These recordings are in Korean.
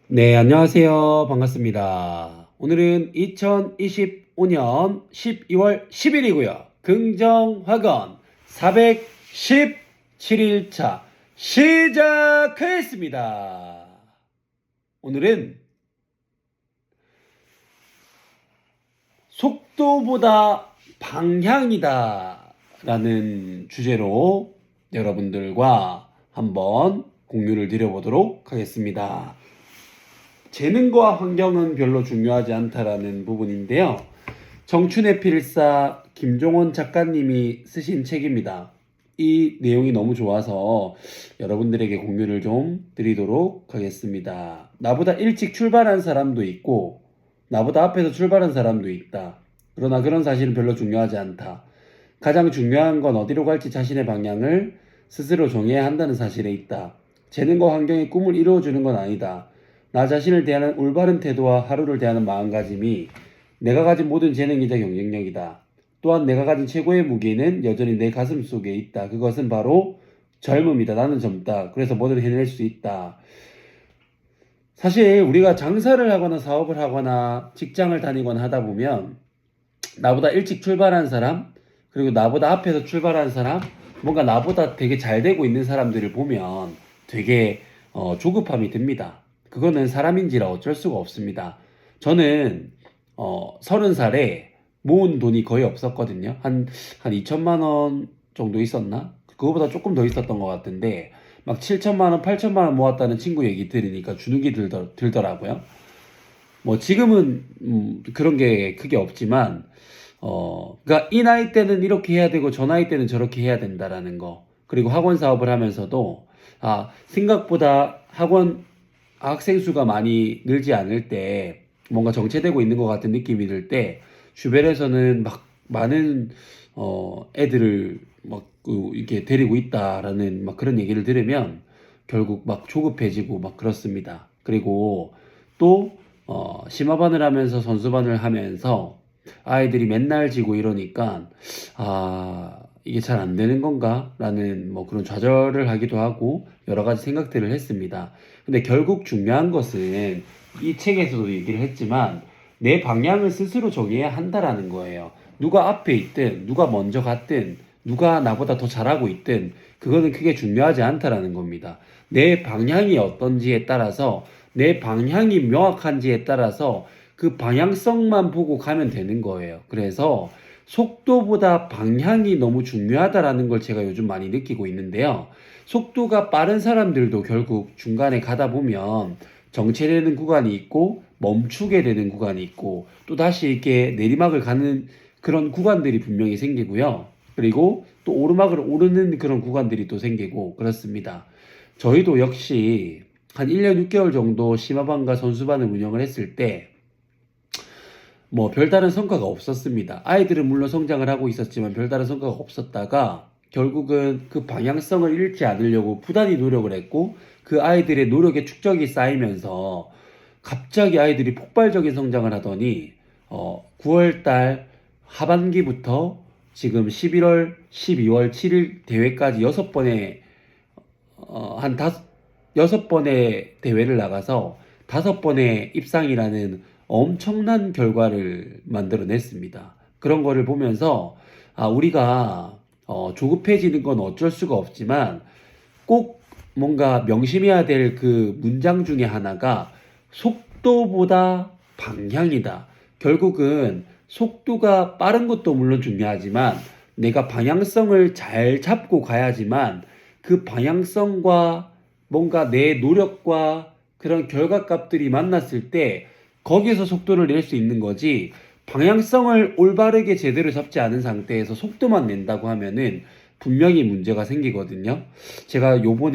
네, 안녕하세요. 반갑습니다. 오늘은 2025년 12월 10일이고요. 긍정학원 417일차 시작하겠습니다. 오늘은 속도보다 방향이다 라는 주제로 여러분들과 한번 공유를 드려보도록 하겠습니다. 재능과 환경은 별로 중요하지 않다라는 부분인데요. 정춘의 필사 김종원 작가님이 쓰신 책입니다. 이 내용이 너무 좋아서 여러분들에게 공유를 좀 드리도록 하겠습니다. 나보다 일찍 출발한 사람도 있고 나보다 앞에서 출발한 사람도 있다. 그러나 그런 사실은 별로 중요하지 않다. 가장 중요한 건 어디로 갈지 자신의 방향을 스스로 정해야 한다는 사실에 있다. 재능과 환경이 꿈을 이루어주는 건 아니다. 나 자신을 대하는 올바른 태도와 하루를 대하는 마음가짐이 내가 가진 모든 재능이자 경쟁력이다. 또한 내가 가진 최고의 무기는 여전히 내 가슴 속에 있다. 그것은 바로 젊음이다. 나는 젊다. 그래서 뭐든 해낼 수 있다. 사실 우리가 장사를 하거나 사업을 하거나 직장을 다니거나 하다 보면 나보다 일찍 출발한 사람, 그리고 나보다 앞에서 출발한 사람, 뭔가 나보다 되게 잘 되고 있는 사람들을 보면 되게 조급함이 듭니다. 그거는 사람인지라 어쩔 수가 없습니다. 저는 30살에 모은 돈이 거의 없었거든요. 한 2천만 원 정도 있었나? 그거보다 조금 더 있었던 것 같은데 막 7천만 원, 8천만 원 모았다는 친구 얘기 들으니까 주눅이 들더라고요. 뭐 지금은 그런 게 크게 없지만 그러니까 이 나이 때는 이렇게 해야 되고 저 나이 때는 저렇게 해야 된다라는 거. 그리고 학원 사업을 하면서도 생각보다 학생 수가 많이 늘지 않을 때 뭔가 정체되고 있는 것 같은 느낌이 들 때 주변에서는 막 많은 애들을 이렇게 데리고 있다라는 막 그런 얘기를 들으면 결국 막 조급해지고 막 그렇습니다. 그리고 또 심화반을 하면서 선수반을 하면서 아이들이 맨날 지고 이러니까 이게 잘 안 되는 건가? 라는 뭐 그런 좌절을 하기도 하고 여러 가지 생각들을 했습니다. 근데 결국 중요한 것은 이 책에서도 얘기를 했지만 내 방향을 스스로 정해야 한다라는 거예요. 누가 앞에 있든 누가 먼저 갔든 누가 나보다 더 잘하고 있든 그거는 크게 중요하지 않다라는 겁니다. 내 방향이 어떤지에 따라서 내 방향이 명확한지에 따라서 그 방향성만 보고 가면 되는 거예요. 그래서 속도보다 방향이 너무 중요하다라는 걸 제가 요즘 많이 느끼고 있는데요. 속도가 빠른 사람들도 결국 중간에 가다 보면 정체되는 구간이 있고 멈추게 되는 구간이 있고 또 다시 이렇게 내리막을 가는 그런 구간들이 분명히 생기고요. 그리고 또 오르막을 오르는 그런 구간들이 또 생기고 그렇습니다. 저희도 역시 한 1년 6개월 정도 심화반과 선수반을 운영을 했을 때 뭐 별다른 성과가 없었습니다. 아이들은 물론 성장을 하고 있었지만 별다른 성과가 없었다가 결국은 그 방향성을 잃지 않으려고 부단히 노력을 했고 그 아이들의 노력의 축적이 쌓이면서 갑자기 아이들이 폭발적인 성장을 하더니 9월 달 하반기부터 지금 11월, 12월 7일 대회까지 6번의 한 여섯 번의 대회를 나가서 5번의 입상이라는 엄청난 결과를 만들어냈습니다. 그런 거를 보면서 우리가 조급해지는 건 어쩔 수가 없지만 꼭 뭔가 명심해야 될 그 문장 중에 하나가 속도보다 방향이다. 결국은 속도가 빠른 것도 물론 중요하지만 내가 방향성을 잘 잡고 가야지만 그 방향성과 뭔가 내 노력과 그런 결과값들이 만났을 때 거기에서 속도를 낼 수 있는 거지 방향성을 올바르게 제대로 잡지 않은 상태에서 속도만 낸다고 하면은 분명히 문제가 생기거든요. 제가 이번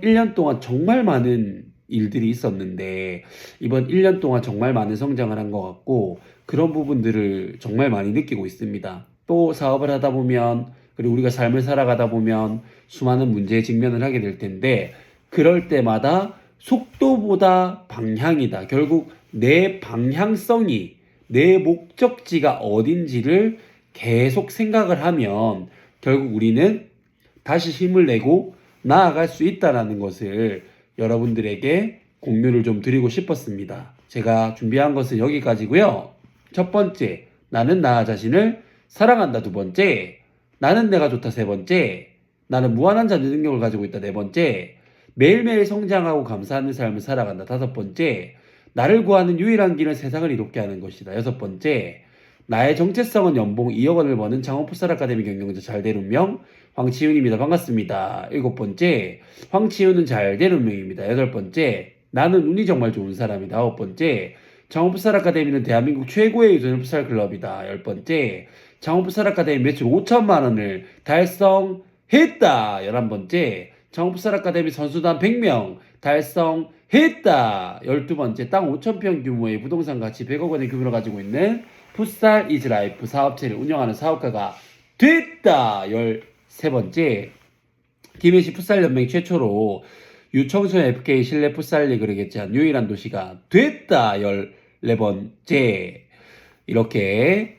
1년 동안 정말 많은 일들이 있었는데 이번 1년 동안 정말 많은 성장을 한 것 같고 그런 부분들을 정말 많이 느끼고 있습니다. 또 사업을 하다 보면 그리고 우리가 삶을 살아가다 보면 수많은 문제에 직면을 하게 될 텐데 그럴 때마다 속도보다 방향이다. 결국 내 방향성이 내 목적지가 어딘지를 계속 생각을 하면 결국 우리는 다시 힘을 내고 나아갈 수 있다라는 것을 여러분들에게 공유를 좀 드리고 싶었습니다. 제가 준비한 것은 여기까지고요. 첫 번째, 나는 나 자신을 사랑한다. 두 번째, 나는 내가 좋다. 세 번째, 나는 무한한 자유 능력을 가지고 있다. 네 번째, 매일매일 성장하고 감사하는 삶을 살아간다. 다섯 번째, 나를 구하는 유일한 길은 세상을 이롭게 하는 것이다. 여섯 번째, 나의 정체성은 연봉 2억 원을 버는 창원풋살 아카데미 경영자 잘될 운명 황치윤입니다. 반갑습니다. 일곱 번째, 황치윤은 잘될 운명입니다. 여덟 번째, 나는 운이 정말 좋은 사람이다. 아홉 번째, 창원풋살 아카데미는 대한민국 최고의 유소년 풋살 클럽이다. 열 번째, 창원풋살 아카데미 매출 5천만 원을 달성했다. 11번째, 창원풋살 아카데미 선수단 100명 달성했다. 12번째, 땅 5,000평 규모의 부동산 가치 100억 원의 규모를 가지고 있는 풋살 이즈 라이프 사업체를 운영하는 사업가가 됐다. 13번째, 김해시 풋살연맹 최초로 유청소년 FK 실내 풋살 리그를 개최한 유일한 도시가 됐다. 14번째, 이렇게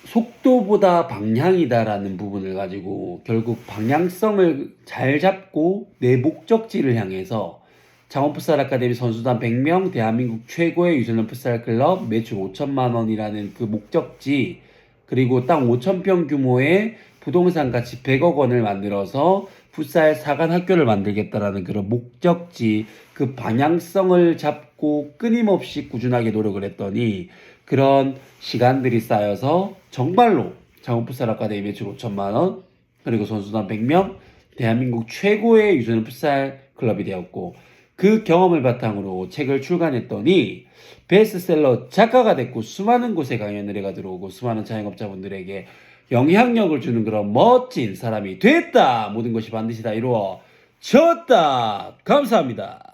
속도보다 방향이다라는 부분을 가지고 결국 방향성을 잘 잡고 내 목적지를 향해서 창원풋살 아카데미 선수단 100명 대한민국 최고의 유소년 풋살 클럽 매출 5천만 원이라는 그 목적지, 그리고 땅 5,000평 규모의 부동산 가치 100억 원을 만들어서 풋살 사관 학교를 만들겠다라는 그런 목적지, 그 방향성을 잡고 끊임없이 꾸준하게 노력을 했더니 그런 시간들이 쌓여서 정말로 창원풋살 아카데미 매출 5천만 원, 그리고 선수단 100명 대한민국 최고의 유소년 풋살 클럽이 되었고, 그 경험을 바탕으로 책을 출간했더니 베스트셀러 작가가 됐고 수많은 곳에 강연을 해가 들어오고 수많은 자영업자분들에게 영향력을 주는 그런 멋진 사람이 됐다. 모든 것이 반드시 다 이루어졌다. 감사합니다.